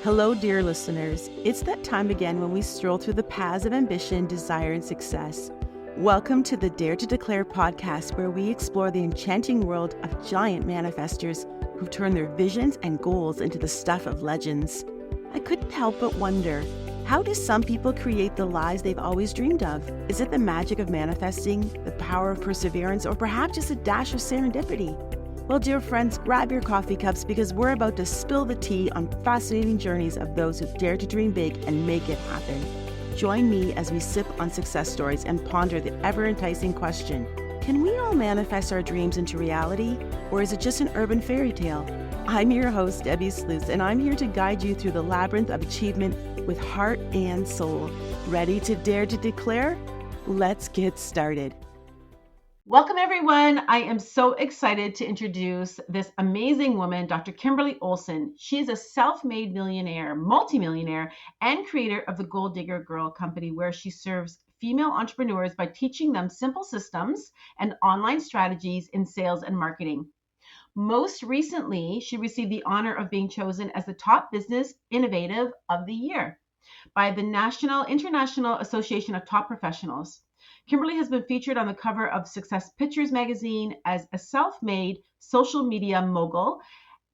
Hello, dear listeners. It's that time again when we stroll through the paths of ambition, desire, and success. Welcome to the Dare to Declare podcast, where we explore the enchanting world of giant manifestors who've turned their visions and goals into the stuff of legends. I couldn't help but wonder, how do some people create the lives they've always dreamed of? Is it the magic of manifesting, the power of perseverance, or perhaps just a dash of serendipity? Well, dear friends, grab your coffee cups because we're about to spill the tea on fascinating journeys of those who dare to dream big and make it happen. Join me as we sip on success stories and ponder the ever-enticing question, can we all manifest our dreams into reality, or is it just an urban fairy tale? I'm your host, Debbie Sluice, and I'm here to guide you through the labyrinth of achievement with heart and soul. Ready to dare to declare? Let's get started. Welcome, everyone. I am so excited to introduce this amazing woman, Dr. Kimberly Olson. She is a self-made millionaire, multimillionaire, and creator of the Gold Digger Girl Company, where she serves female entrepreneurs by teaching them simple systems and online strategies in sales and marketing. Most recently, she received the honor of being chosen as the top business innovative of the year by the International Association of Top Professionals. Kimberly has been featured on the cover of Success Pictures magazine as a self-made social media mogul,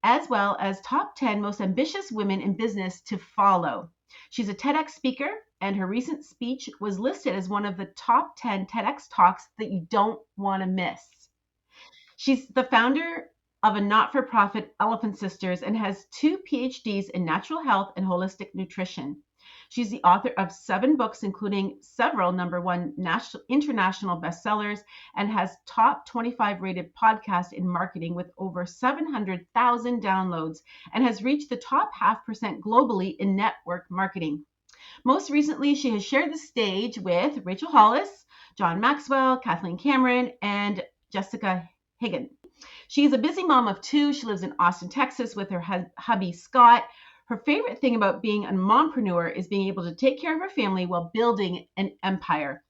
as well as top 10 most ambitious women in business to follow. She's a TEDx speaker, and her recent speech was listed as one of the top 10 TEDx talks that you don't want to miss. She's the founder of a not-for-profit Elephant Sisters and has 2 PhDs in natural health and holistic nutrition. She's the author of 7 books, including several #1 international bestsellers, and has top 25 rated podcasts in marketing with over 700,000 downloads, and has reached the top 0.5% globally in network marketing. Most recently, she has shared the stage with Rachel Hollis, John Maxwell, Kathleen Cameron, and Jessica Higgin. She's a busy mom of 2. She lives in Austin, Texas with her hubby, Scott. Her favorite thing about being a mompreneur is being able to take care of her family while building an empire.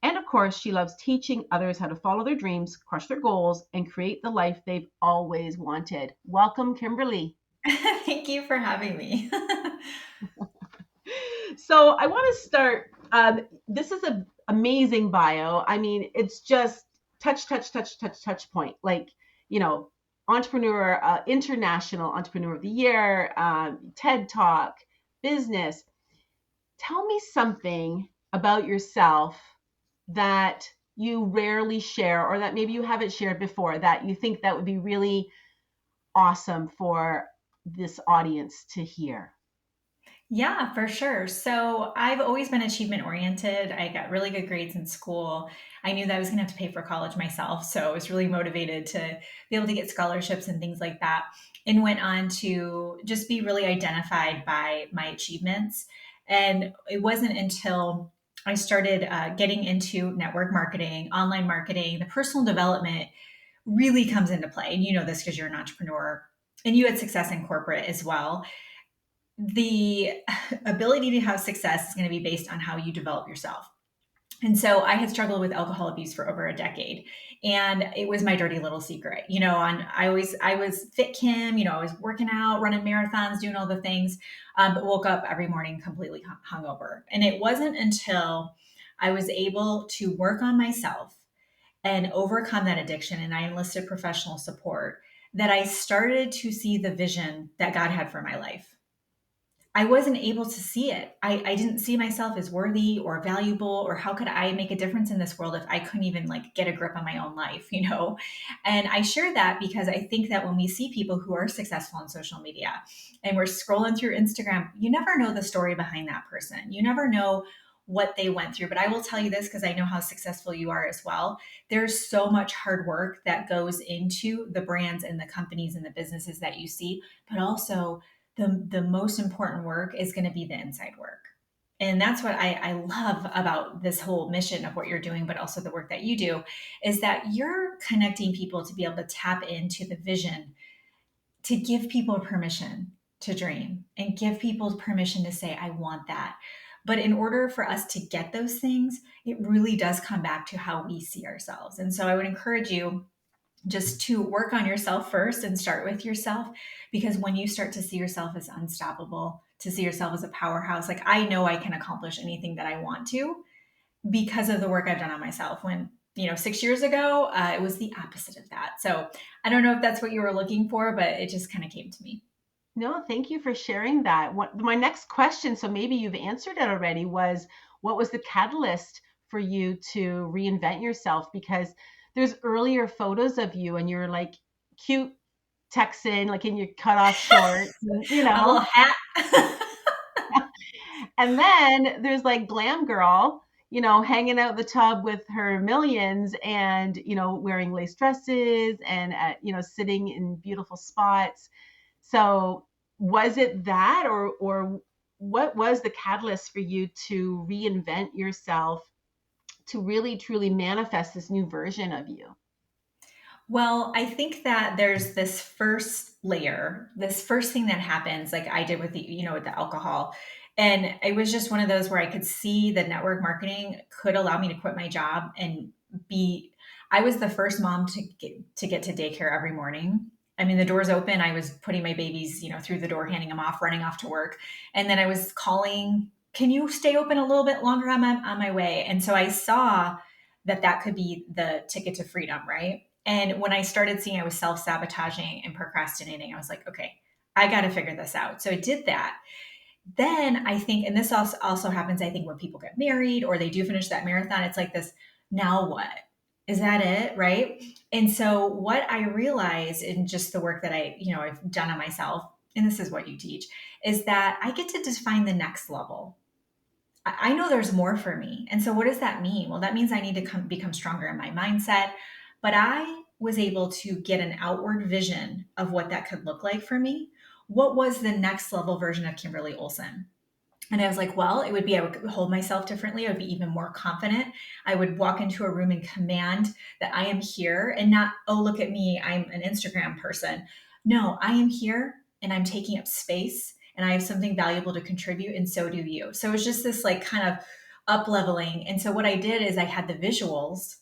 And of course, she loves teaching others how to follow their dreams, crush their goals, and create the life they've always wanted. Welcome, Kimberly. Thank you for having me. So I want to start. This is an amazing bio. I mean, it's just touch point. Like, entrepreneur, international entrepreneur of the year, TED Talk, business. Tell me something about yourself that you rarely share, or that maybe you haven't shared before, that you think that would be really awesome for this audience to hear. Yeah, for sure. So I've always been achievement oriented. I got really good grades in school. I knew that I was going to have to pay for college myself. So I was really motivated to be able to get scholarships and things like that, and went on to just be really identified by my achievements. And it wasn't until I started getting into network marketing, online marketing, the personal development really comes into play. And you know this because you're an entrepreneur and you had success in corporate as well. The ability to have success is going to be based on how you develop yourself. And so I had struggled with alcohol abuse for over a decade, and it was my dirty little secret. I was fit Kim, I was working out, running marathons, doing all the things, but woke up every morning completely hungover. And it wasn't until I was able to work on myself and overcome that addiction, and I enlisted professional support, that I started to see the vision that God had for my life. I wasn't able to see it. I didn't see myself as worthy or valuable, or how could I make a difference in this world if I couldn't even get a grip on my own life, And I share that because I think that when we see people who are successful on social media and we're scrolling through Instagram, you never know the story behind that person. You never know what they went through. But I will tell you this, because I know how successful you are as well. There's so much hard work that goes into the brands and the companies and the businesses that you see, but also the most important work is going to be the inside work. And that's what I love about this whole mission of what you're doing, but also the work that you do, is that you're connecting people to be able to tap into the vision, to give people permission to dream and give people permission to say, I want that. But in order for us to get those things, it really does come back to how we see ourselves. And so I would encourage you just to work on yourself first and start with yourself, because when you start to see yourself as unstoppable, to see yourself as a powerhouse. Like I know I can accomplish anything that I want to because of the work I've done on myself. When, 6 years ago, it was the opposite of that. So I don't know if that's what you were looking for, but it just kind of came to me. No, thank you for sharing that. My next question, so maybe you've answered it already, was what was the catalyst for you to reinvent yourself? Because there's earlier photos of you and you're like cute Texan, like in your cut off shorts, A little hat. And then there's like glam girl, hanging out the tub with her millions and, wearing lace dresses and, sitting in beautiful spots. So was it that or what was the catalyst for you to reinvent yourself to really truly manifest this new version of you? Well, I think that there's this first layer, this first thing that happens, like I did with with the alcohol. And it was just one of those where I could see the network marketing could allow me to quit my job and be, I was the first mom to get to daycare every morning. I mean, the doors open. I was putting my babies, through the door, handing them off, running off to work. And then I was calling, can you stay open a little bit longer? I'm on my way. And so I saw that that could be the ticket to freedom, right? And when I started seeing I was self sabotaging and procrastinating, I was like, okay, I got to figure this out. So I did that. Then I think, and this also happens, I think, when people get married or they do finish that marathon, it's like this, now what? Is that it? Right. And so what I realized in just the work that I've done on myself, and this is what you teach, is that I get to define the next level. I know there's more for me. And so what does that mean? Well, that means I need to become stronger in my mindset. But I was able to get an outward vision of what that could look like for me. What was the next level version of Kimberly Olson? And I was like, well, it would be, I would hold myself differently. I would be even more confident. I would walk into a room and command that I am here and not, oh, look at me, I'm an Instagram person. No, I am here and I'm taking up space and I have something valuable to contribute. And so do you. So it was just this like kind of up leveling. And so what I did is I had the visuals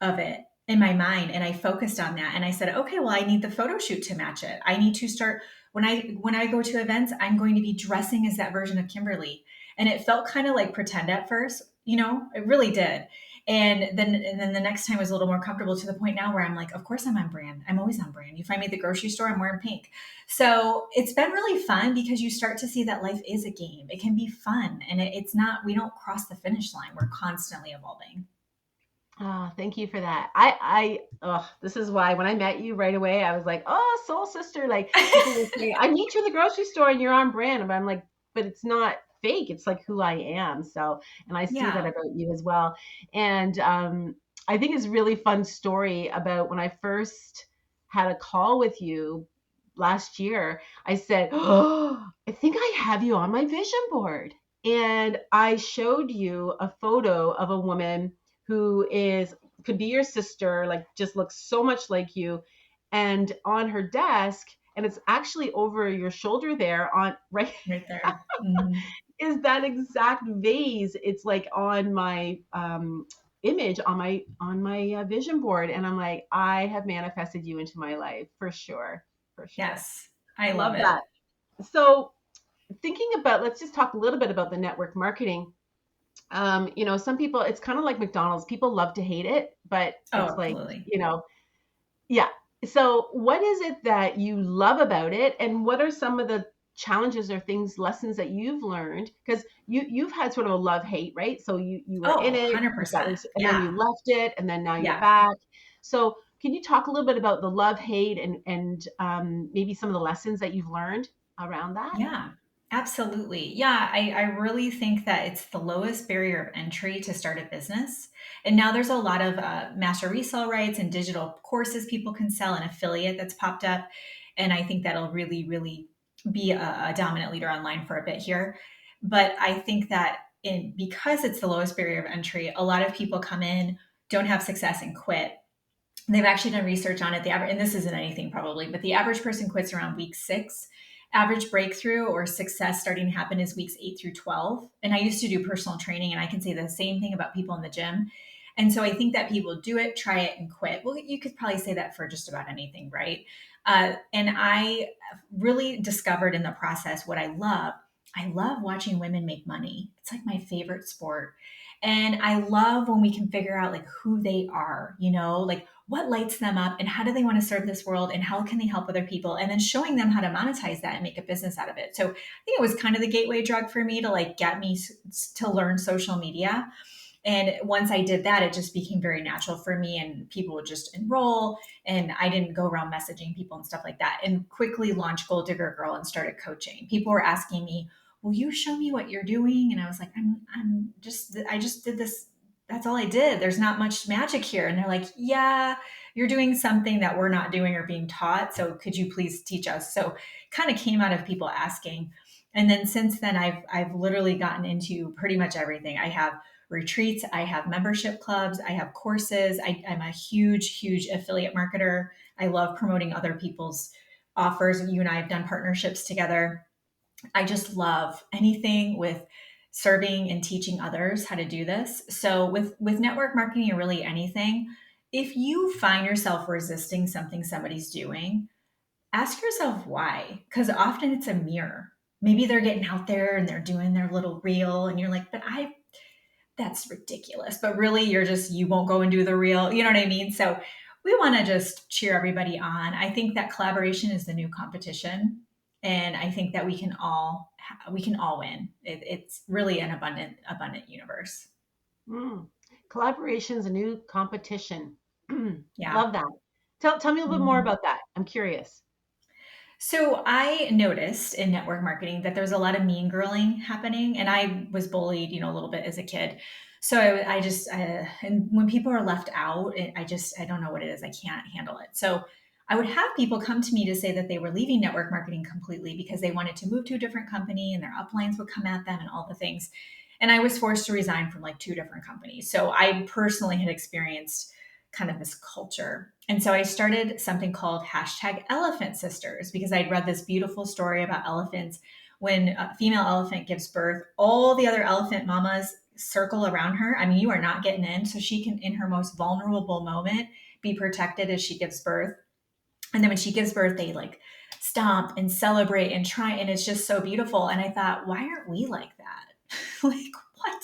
of it in my mind and I focused on that and I said, okay, well, I need the photo shoot to match it. I need to start when I go to events, I'm going to be dressing as that version of Kimberly. And it felt kind of like pretend at first, it really did. And then the next time was a little more comfortable to the point now where I'm like, of course I'm on brand. I'm always on brand. You find me at the grocery store, I'm wearing pink. So it's been really fun because you start to see that life is a game. It can be fun. And it's not, we don't cross the finish line. We're constantly evolving. Oh, thank you for that. This is why when I met you right away, I was like, oh, soul sister. Like people will say, I meet you in the grocery store and you're on brand. And I'm like, but it's not fake. It's like who I am. So, and I see that Yeah. about you as well. And I think it's a really fun story about when I first had a call with you last year. I said, oh, I think I have you on my vision board. And I showed you a photo of a woman who is could be your sister, like just looks so much like you, and on her desk, and it's actually over your shoulder there on right Right there. Mhm. is that exact vase. It's like on my image on my vision board, and I'm like, I have manifested you into my life for sure, for sure. Yes, I love Love it. that. So thinking about, let's just talk a little bit about the network marketing. Some people, it's kind of like McDonald's. People love to hate it, but Oh, it's like, absolutely. yeah. So what is it that you love about it? And what are some of the challenges or things, lessons that you've learned? Because you've had sort of a love hate, right? So you were in Oh, it, you got 100%. into, and then you Yeah. left it, and then now you're Yeah. back. So can you talk a little bit about the love hate and maybe some of the lessons that you've learned around that? Yeah. Absolutely. Yeah. I really think that it's the lowest barrier of entry to start a business. And now there's a lot of master resale rights and digital courses people can sell, an affiliate that's popped up. And I think that'll really, really be a dominant leader online for a bit here. But I think that because it's the lowest barrier of entry, a lot of people come in, don't have success and quit. They've actually done research on it. The average, and this isn't anything probably, but the average person quits around week 6. Average breakthrough or success starting to happen is weeks 8 through 12. And I used to do personal training, and I can say the same thing about people in the gym. And so I think that people do it, try it, and quit. Well, you could probably say that for just about anything, right? And I really discovered in the process what I love. I love watching women make money. It's like my favorite sport. And I love when we can figure out like who they are, like what lights them up and how do they want to serve this world and how can they help other people and then showing them how to monetize that and make a business out of it. So I think it was kind of the gateway drug for me to like get me to learn social media. And once I did that, it just became very natural for me, and people would just enroll. And I didn't go around messaging people and stuff like that. And quickly launched Gold Digger Girl and started coaching. People were asking me, "Will you show me what you're doing?" And I was like, I just did this. That's all I did. There's not much magic here." And they're like, "Yeah, you're doing something that we're not doing or being taught. So could you please teach us?" So kind of came out of people asking. And then since then, I've literally gotten into pretty much everything. I have retreats, I have membership clubs, I have courses. I'm a huge affiliate marketer. I love promoting other people's offers. You and I have done partnerships together. I just love anything with serving and teaching others how to do this. So with network marketing or really anything, if you find yourself resisting something somebody's doing, ask yourself why. Because often it's a mirror. Maybe they're getting out there and they're doing their little reel, and you're like, but that's ridiculous. But really, you won't go and do the real, you know what I mean? So we want to just cheer everybody on. I think that collaboration is the new competition. And I think that we can all win. It's really an abundant universe. Mm. Collaboration's a new competition. Yeah. Love that. Tell me a little bit more Mhm. about that. I'm curious. So I noticed in network marketing that there's a lot of mean girling happening, and I was bullied, a little bit as a kid. So I just and when people are left out, I don't know what it is. I can't handle it. So I would have people come to me to say that they were leaving network marketing completely because they wanted to move to a different company, and their uplines would come at them and all the things. And I was forced to resign from like two different companies. So I personally had experienced kind of this culture. And so I started something called hashtag Elephant Sisters because I'd read this beautiful story about elephants. When a female elephant gives birth, all the other elephant mamas circle around her. I mean, you are not getting in. So she can, in her most vulnerable moment, be protected as she gives birth. And then when she gives birth, they like stomp and celebrate and try. And it's just so beautiful. And I thought, why aren't we like that? Like, what?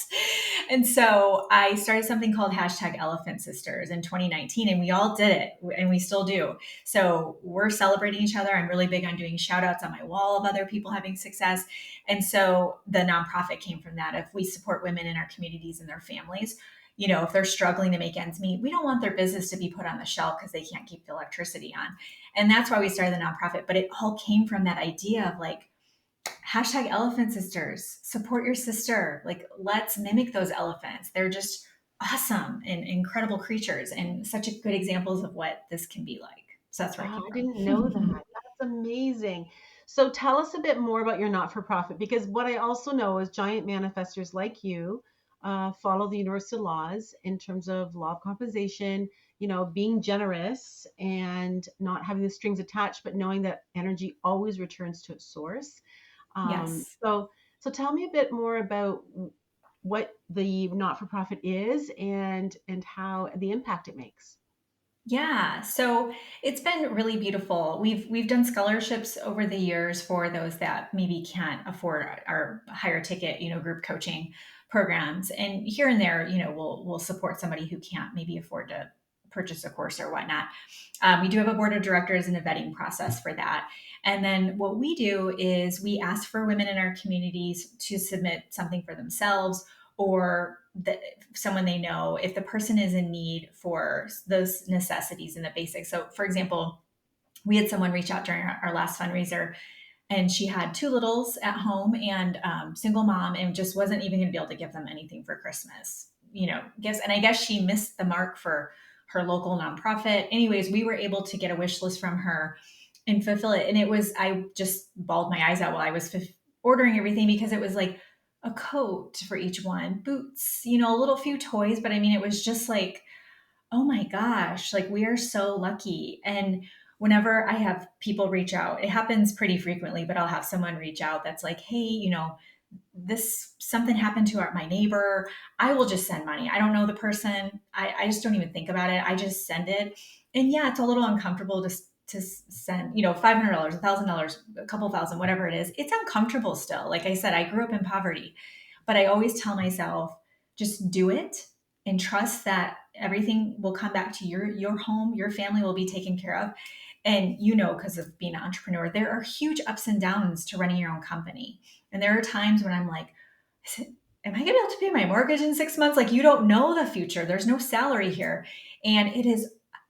And so I started something called hashtag Elephant Sisters in 2019, and we all did it, and we still do. So we're celebrating each other. I'm really big on doing shout outs on my wall of other people having success. And so the nonprofit came from that. If we support women in our communities and their families, if they're struggling to make ends meet, we don't want their business to be put on the shelf because they can't keep the electricity on. And that's why we started the nonprofit. But it all came from that idea of like, hashtag Elephant Sisters, support your sister. Like, let's mimic those elephants. They're just awesome and incredible creatures and such good examples of what this can be like. So that's where it Oh, came I didn't know that. from. That's amazing. So tell us a bit more about your not-for-profit, because what I also know is giant manifestors like you follow the universal laws in terms of law of compensation, being generous and not having the strings attached, but knowing that energy always returns to its source. Um, Yes. so, so tell me a bit more about what the not-for-profit is and how the impact it makes. Yeah, so it's been really beautiful. We've done scholarships over the years for those that maybe can't afford our higher ticket, group coaching programs. And here and there, we'll support somebody who can't maybe afford to purchase a course or whatnot. We do have a board of directors and a vetting process for that. And then what we do is we ask for women in our communities to submit something for themselves or someone they know if the person is in need for those necessities and the basics. So, for example, we had someone reach out during our last fundraiser, and she had two littles at home and single mom, and just wasn't even going to be able to give them anything for Christmas. Gifts, and I guess she missed the mark for her local nonprofit. Anyways, we were able to get a wish list from her and fulfill it, and I just bawled my eyes out while I was ordering everything because it was like a coat for each one, boots, a little few toys, but I mean, it was just like, oh my gosh, like we are so lucky. And whenever I have people reach out, it happens pretty frequently, but I'll have someone reach out that's like, hey, this something happened to my neighbor. I will just send money. I don't know the person. I just don't even think about it. I just send it. And yeah, it's a little uncomfortable just to send, $500, $1,000, a couple thousand, whatever it is, it's uncomfortable still. Like I said, I grew up in poverty, but I always tell myself, just do it and trust that everything will come back to your home, your family will be taken care of. And because of being an entrepreneur, there are huge ups and downs to running your own company. And there are times when I'm like, am I going to be able to pay my mortgage in 6 months? Like, you don't know the future. There's no salary here. And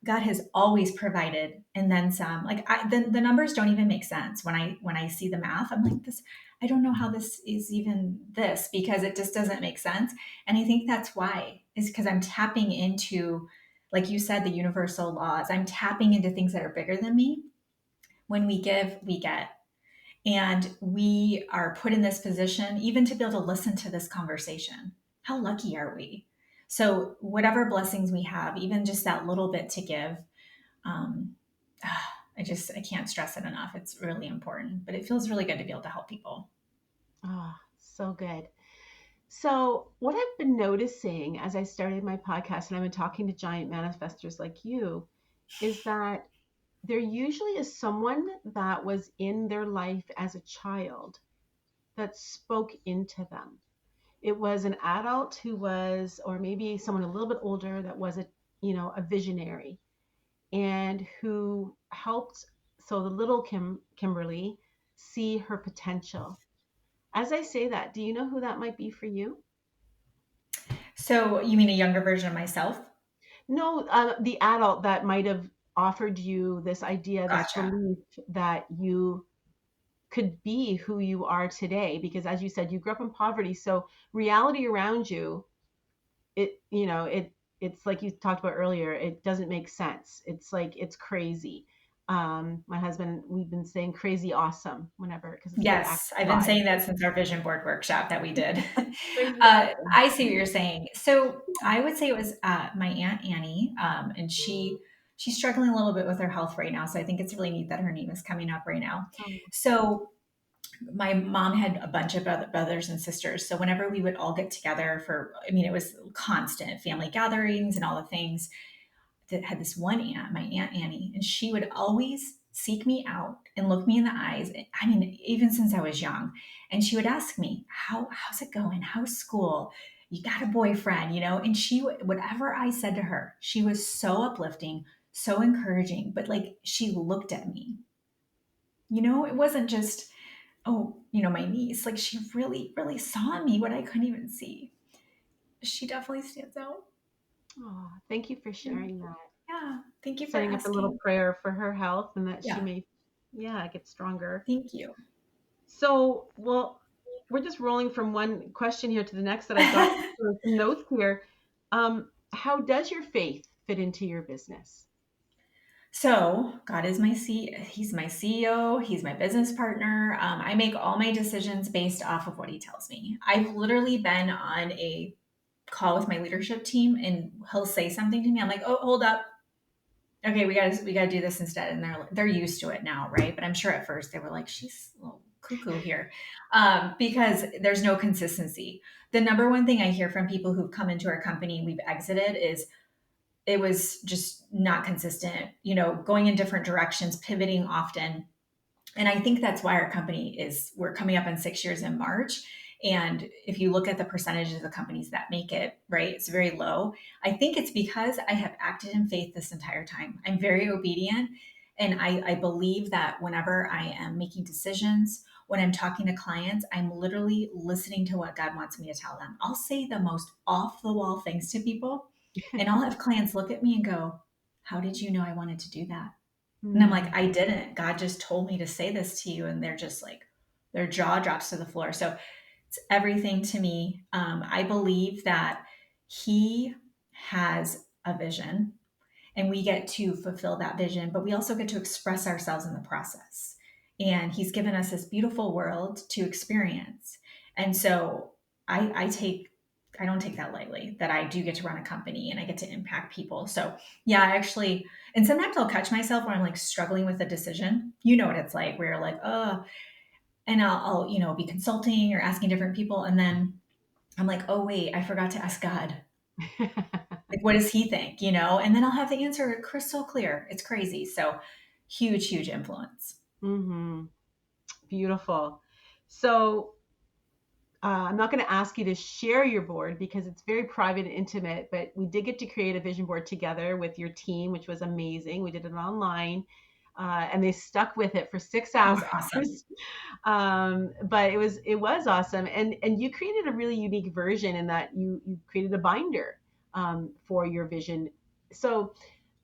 God has always provided and then some. Like the numbers don't even make sense when I see the math. I'm like, this, I don't know how this is even this, because it just doesn't make sense. And I think that's why, is because I'm tapping into, like you said, the universal laws. I'm tapping into things that are bigger than me. When we give, we get. And we are put in this position even to be able to listen to this conversation. How lucky are we? So, whatever blessings we have, even just that little bit to give, um, I can't stress it enough. It's really important, but it feels really good to be able to help people. Oh, so good. So, what I've been noticing as I started my podcast and I've been talking to giant manifestors like you is that there usually is someone that was in their life as a child that spoke into them. It was an adult who was, or maybe someone a little bit older that was a visionary and who helped. So the little Kimberly see her potential. As I say that, do you know who that might be for you? So, you mean a younger version of myself? No, the adult that might have offered you this idea, this Gotcha. belief that you could be who you are today. Because as you said, you grew up in poverty. So reality around you, it's like you talked about earlier, it doesn't make sense. It's like, it's crazy. My husband, we've been saying crazy awesome whenever, because it's like Yes, I've been live. saying that since our vision board workshop that we did. Crazy awesome. I see what you're saying. So I would say it was my aunt Annie, and she's struggling a little bit with her health right now. So I think it's really neat that her name is coming up right now. Oh, So my mom had a bunch of brothers and sisters. So whenever we would all get together for, I mean, it was constant family gatherings and all the things, that had this one aunt, my Aunt Annie, and she would always seek me out and look me in the eyes. I mean, even since I was young. And she would ask me, how's it going? How's school? You got a boyfriend, And whatever I said to her, she was so uplifting, so encouraging, but like she looked at me. It wasn't just, oh, my niece. Like she really, really saw me, what I couldn't even see. She definitely stands out. oh, thank you for sharing that. Yeah. Thank you for Setting up a little asking. prayer for her health and that she Yeah. may, yeah, get stronger. Thank you. So, well, we're just rolling from one question here to the next that I've got some notes here. How does your faith fit into your business? So God is He's my CEO. He's my business partner. I make all my decisions based off of what He tells me. I've literally been on a call with my leadership team, and he'll say something to me. I'm like, oh, hold up. Okay, we gotta do this instead. And they're used to it now, right? But I'm sure at first they were like, she's a little cuckoo here, because there's no consistency. The number one thing I hear from people who've come into our company and we've exited is it was just not consistent, going in different directions, pivoting often. And I think that's why our company we're coming up on 6 years in March. And if you look at the percentages of the companies that make it, right, it's very low. I think it's because I have acted in faith this entire time. I'm very obedient. And I believe that whenever I am making decisions, when I'm talking to clients, I'm literally listening to what God wants me to tell them. I'll say the most off the wall things to people, and I'll have clients look at me and go, how did you know I wanted to do that? And I'm like, Hmm. I didn't. God just told me to say this to you. And they're just like, their jaw drops to the floor. So it's everything to me. I believe that He has a vision and we get to fulfill that vision, but we also get to express ourselves in the process. And He's given us this beautiful world to experience. And so I don't take that lightly, that I do get to run a company and I get to impact people. So yeah, I actually, and sometimes I'll catch myself when I'm like struggling with a decision. You know what it's like, where you're like, oh, and I'll be consulting or asking different people. And then I'm like, oh, wait, I forgot to ask God. Like, what does He think? And then I'll have the answer crystal clear. It's crazy. So huge, huge influence. Mm-hmm. Beautiful. So I'm not going to ask you to share your board because it's very private and intimate, but we did get to create a vision board together with your team, which was amazing. We did it online, and they stuck with it for 6 hours. Oh, awesome. But it was awesome, and you created a really unique version in that you created a binder for your vision. So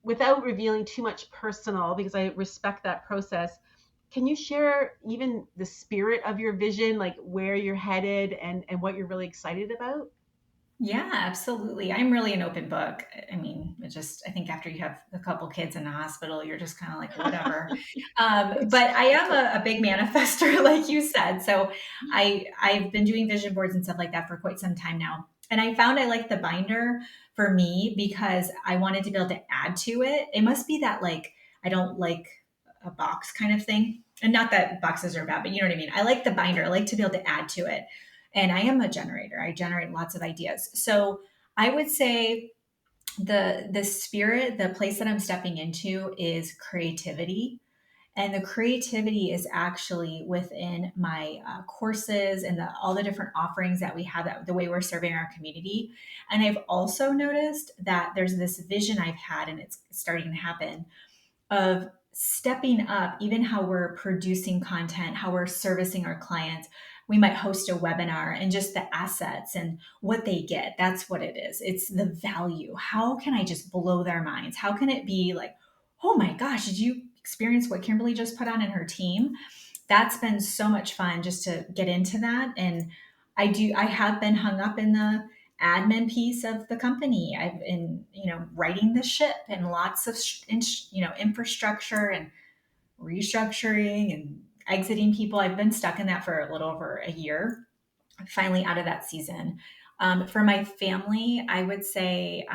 without revealing too much personal, because I respect that process, can you share even the spirit of your vision, like where you're headed and what you're really excited about? Yeah, absolutely. I'm really an open book. I mean, I think after you have a couple kids in the hospital, you're just kind of like, whatever. It's But I am a big manifester, like you said. So I've been doing vision boards and stuff like that for quite some time now. And I found I like the binder for me because I wanted to be able to add to it. It must be that like, I don't like a box kind of thing. And not that boxes are bad, but you know what I mean? I like the binder. I like to be able to add to it, and I am a generator. I generate lots of ideas. So I would say the spirit, the place that I'm stepping into is creativity. And the creativity is actually within my courses and all the different offerings that we have, that the way we're serving our community. And I've also noticed that there's this vision I've had, and it's starting to happen, of stepping up, even how we're producing content, how we're servicing our clients. We might host a webinar, and just the assets and what they get. That's what it is. It's the value. How can I just blow their minds? How can it be like, oh my gosh, did you experience what Kimberly just put on in her team? That's been so much fun just to get into that. And I have been hung up in the admin piece of the company. I've been, writing the ship and lots of, infrastructure and restructuring and exiting people. I've been stuck in that for a little over a year, finally out of that season. For my family, I would say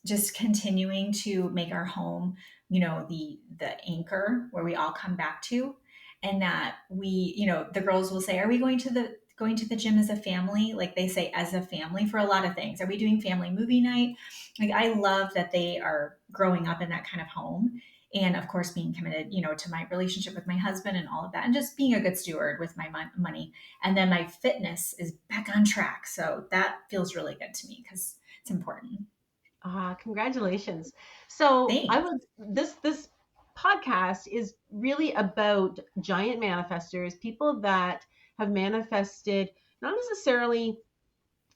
just continuing to make our home, the anchor where we all come back to, and that the girls will say, "Are we going to the gym as a family?" Like they say, as a family for a lot of things. Are we doing family movie night? Like I love that they are growing up in that kind of home, and of course being committed, to my relationship with my husband and all of that, and just being a good steward with my money. And then my fitness is back on track. So that feels really good to me because it's important. Congratulations. So I Thanks. would this podcast is really about giant manifestors, people that have manifested not necessarily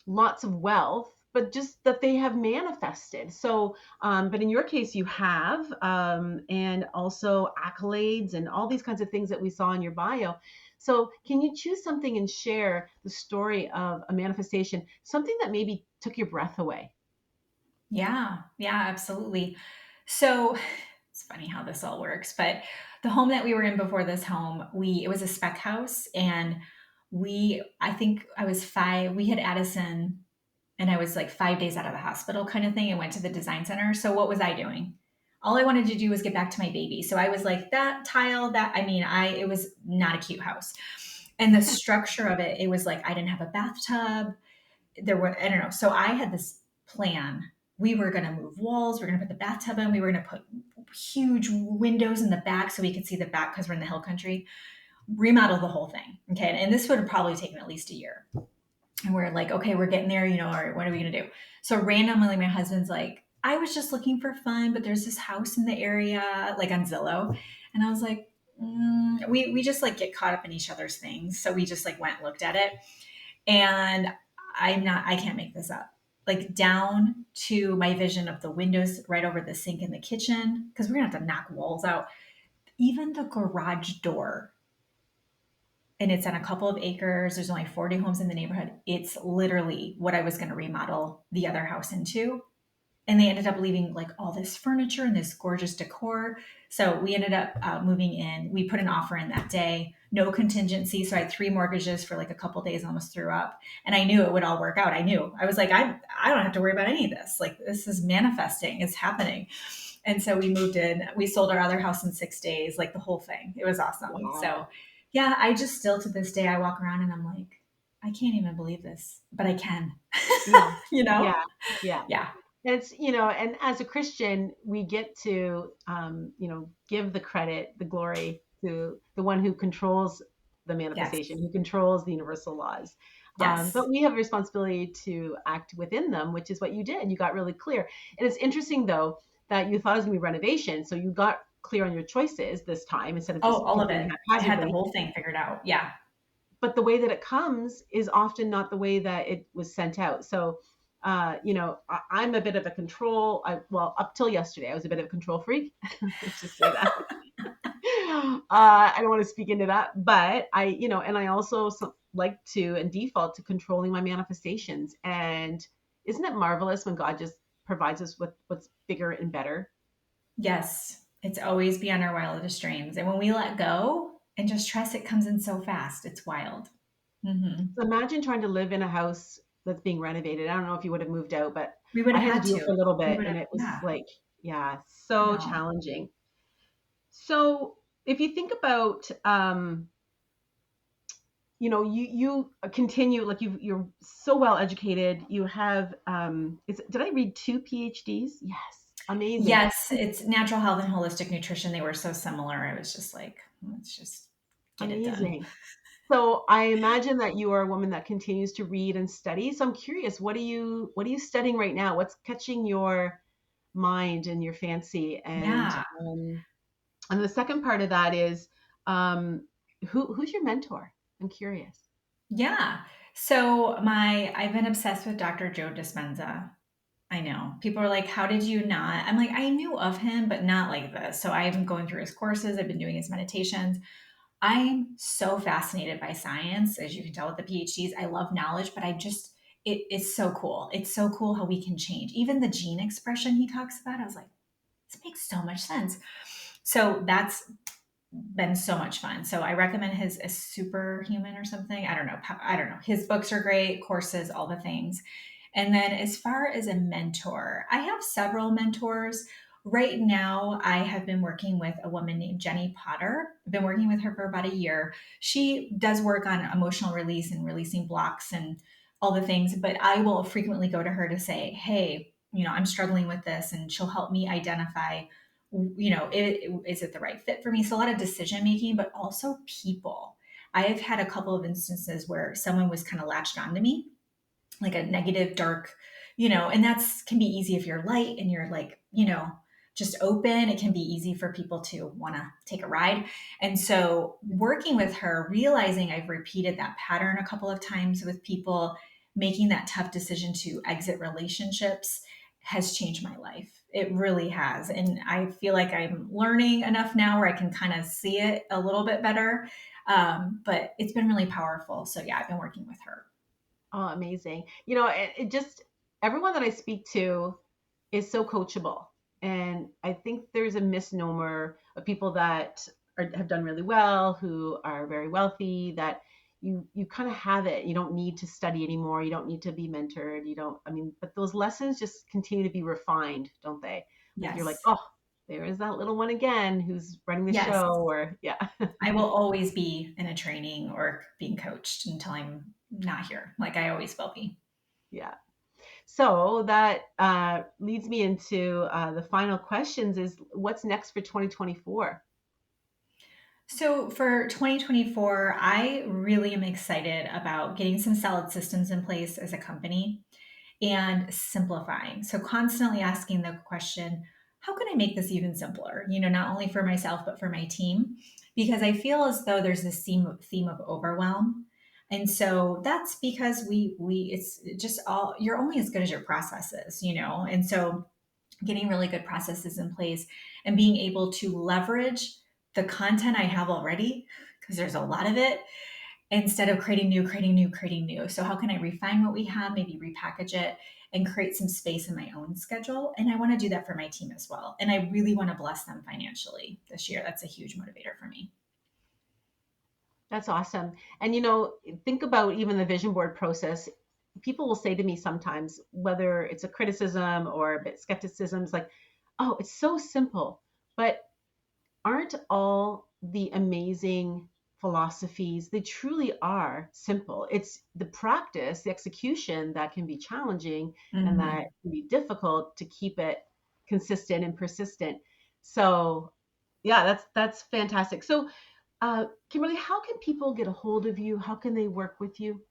lots of wealth, but just that they have manifested. So, but in your case, you have, and also accolades and all these kinds of things that we saw in your bio. So, can you choose something and share the story of a manifestation, something that maybe took your breath away? Yeah, yeah, absolutely. So it's funny how this all works, but the home that we were in before this home, it was a spec house, and I think I was 5, we had Addison, and I was like 5 days out of the hospital kind of thing, and went to the design center. So what was I doing? All I wanted to do was get back to my baby. So I was like, that tile, it was not a cute house. And the structure of it, it was like, I didn't have a bathtub. I don't know. So I had this plan. We were going to move walls. We are going to put the bathtub in. We were going to put huge windows in the back so we could see the back because we're in the hill country. Remodel the whole thing. Okay. And this would have probably taken at least a year. And we're like, okay, we're getting there, all right, what are we going to do? So randomly, my husband's like, I was just looking for fun, but there's this house in the area, like on Zillow. And I was like, we just like get caught up in each other's things. So we just like went and looked at it. And I can't make this up. Like down to my vision of the windows right over the sink in the kitchen, because we're going to have to knock walls out. Even the garage door, and it's on a couple of acres. There's only 40 homes in the neighborhood. It's literally what I was going to remodel the other house into. And they ended up leaving like all this furniture and this gorgeous decor. So we ended up moving in. We put an offer in that day, no contingency. So I had 3 mortgages for like a couple days, almost threw up. And I knew it would all work out. I was like, I don't have to worry about any of this. Like this is manifesting, it's happening. And so we moved in. We sold our other house in 6 days, like the whole thing. It was awesome. So Wow. yeah, I just still to this day I walk around and I'm like, I can't even believe this, but I can. Yeah. you know? Yeah. Yeah. Yeah. And it's, and as a Christian, we get to, give the credit, the glory to the one who controls the Yes. manifestation, who controls the universal laws. But Yes. we have a responsibility to act within them, which is what you did. You got really clear. And it's interesting, though, that you thought it was going to be renovation. So you got clear on your choices this time instead of Oh, just all of picking it. I had the haphazardly. whole thing figured out. Yeah. But the way that it comes is often not the way that it was sent out. So, I'm a bit of a control. Well, up till yesterday, I was a bit of a control freak. Let's just say that. I don't want to speak into that, but and I also like to and default to controlling my manifestations. And isn't it marvelous when God just provides us with what's bigger and better? Yes. It's always beyond our wildest dreams. And when we let go and just trust, it comes in so fast. It's wild. Hmm. So imagine trying to live in a house that's being renovated. I don't know if you would have moved out, but We would I have had to had do it to. for a little We bit, would and have, it was yeah. like, yeah, so No. challenging. So if you think about, you continue, like you're so well educated. You have, did I read two PhDs? Yes, amazing, Yes, it's natural health and holistic nutrition. They were so similar. I was just like, let's just get it done. amazing. So I imagine that you are a woman that continues to read and study. So I'm curious, what are you studying right now? What's catching your mind and your fancy? Yeah. And the second part of that is, um, who's your mentor? I'm curious. Yeah. I've been obsessed with Dr. Joe Dispenza. I know. People are like, how did you not? I'm like, I knew of him, but not like this. So I've been going through his courses, I've been doing his meditations. I'm so fascinated by science, as you can tell with the PhDs. I love knowledge, but it's so cool. It's so cool how we can change. Even the gene expression he talks about, I was like, this makes so much sense. So that's been so much fun. So I recommend his a Superhuman or something. I don't know. I don't know. His books are great, courses, all the things. And then as far as a mentor, I have several mentors. Right now, I have been working with a woman named Jenny Potter. I've been working with her for about a year. She does work on emotional release and releasing blocks and all the things, but I will frequently go to her to say, hey, I'm struggling with this, and she'll help me identify is it the right fit for me? So a lot of decision making, but also people. I have had a couple of instances where someone was kind of latched onto me, like a negative, dark, and that's can be easy if you're light and you're like, just open. It can be easy for people to want to take a ride. And so working with her, realizing I've repeated that pattern a couple of times with people, making that tough decision to exit relationships has changed my life. It really has. And I feel like I'm learning enough now where I can kind of see it a little bit better. But it's been really powerful. So yeah, I've been working with her. Oh, amazing. It just, everyone that I speak to is so coachable. And I think there's a misnomer of people that have done really well, who are very wealthy, that you kind of have it. You don't need to study anymore. You don't need to be mentored. You don't, I mean, but those lessons just continue to be refined, don't they? Like you're like, Yes. oh, there is that little one again who's running the Yes. show, or yeah. I will always be in a training or being coached until I'm not here. Like I always will be. Yeah. So that leads me into the final questions is what's next for 2024? So for 2024, I really am excited about getting some solid systems in place as a company and simplifying. So constantly asking the question, how can I make this even simpler? Not only for myself, but for my team, because I feel as though there's this theme of overwhelm. And so that's because it's just all, you're only as good as your processes, And so getting really good processes in place and being able to leverage the content I have already, because there's a lot of it, instead of creating new, creating new, creating new. So, how can I refine what we have, maybe repackage it, and create some space in my own schedule? And I want to do that for my team as well. And I really want to bless them financially this year. That's a huge motivator for me. That's awesome. And think about even the vision board process. People will say to me sometimes, whether it's a criticism or a bit skepticism, it's like, oh, it's so simple. But aren't all the amazing philosophies, they truly are simple. It's the practice, the execution that can be challenging and that Mhm. can be difficult to keep it consistent and persistent. So yeah, that's fantastic. So Kimberly, how can people get a hold of you? How can they work with you?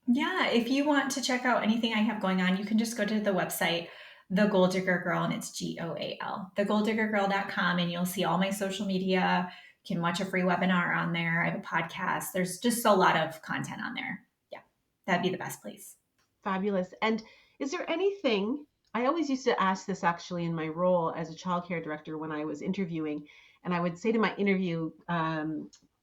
Yeah, if you want to check out anything I have going on, you can just go to the website, The Goal Digger Girl, and it's GOAL, thegoaldiggergirl.com, and you'll see all my social media. You can watch a free webinar on there. I have a podcast. There's just a lot of content on there. Yeah, that'd be the best place. Fabulous. And is there anything, I always used to ask this actually in my role as a childcare director when I was interviewing, and I would say to my interview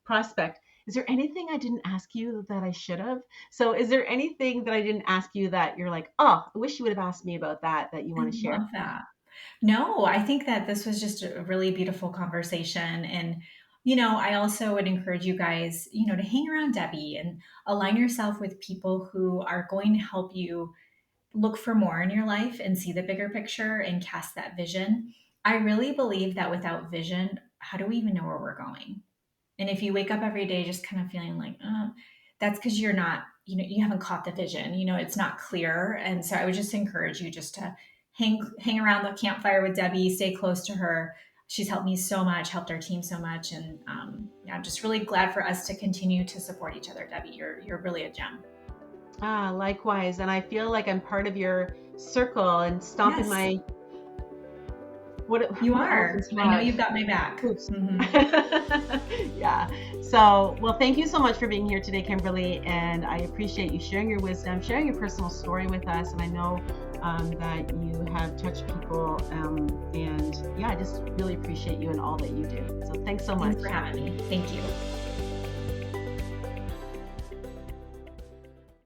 prospect, is there anything I didn't ask you that I should have? So is there anything that I didn't ask you that you're like, oh, I wish you would have asked me about that you I want to share? love that. No, I think that this was just a really beautiful conversation. And, I also would encourage you guys, to hang around Debbie and align yourself with people who are going to help you look for more in your life and see the bigger picture and cast that vision. I really believe that without vision, how do we even know where we're going? And if you wake up every day just kind of feeling like, that's because you're not, you haven't caught the vision, it's not clear. And so I would just encourage you just to hang around the campfire with Debbie, stay close to her. She's helped me so much, helped our team so much. And yeah, I'm just really glad for us to continue to support each other, Debbie. You're really a gem. Ah, likewise. And I feel like I'm part of your circle and stomping Yes, my, what you do are. elephants I know have? you've got my back. Oops. Hmm. Yeah. So, well, thank you so much for being here today, Kimberly. And I appreciate you sharing your wisdom, sharing your personal story with us. And I know that you have touched people. And yeah, I just really appreciate you and all that you do. So thanks so much. Thanks for having me. Thank you.